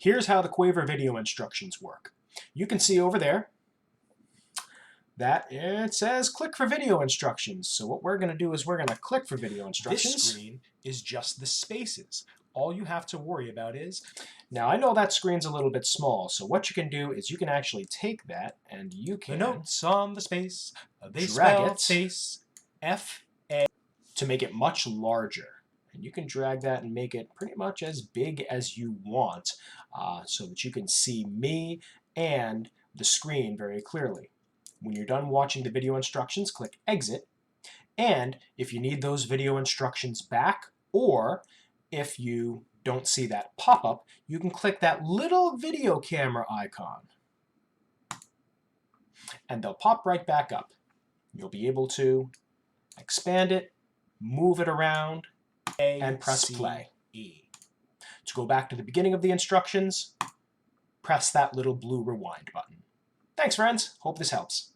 Here's how the Quaver video instructions work. You can see over there that it says click for video instructions. So what we're going to do is we're going to click for video instructions. This screen is just the spaces. All you have to worry about is... Now I know that screen's a little bit small, so what you can do is you can actually take that and you The can notes on the space, they drag spell it face, F-A... to make it much larger. And you can drag that and make it pretty much as big as you want so that you can see me and the screen very clearly. When you're done watching the video instructions, click Exit. And if you need those video instructions back, or if you don't see that pop-up, you can click that little video camera icon. And they'll pop right back up. You'll be able to expand it, move it around, and press play. To go back to the beginning of the instructions, press that little blue rewind button. Thanks, friends. Hope this helps.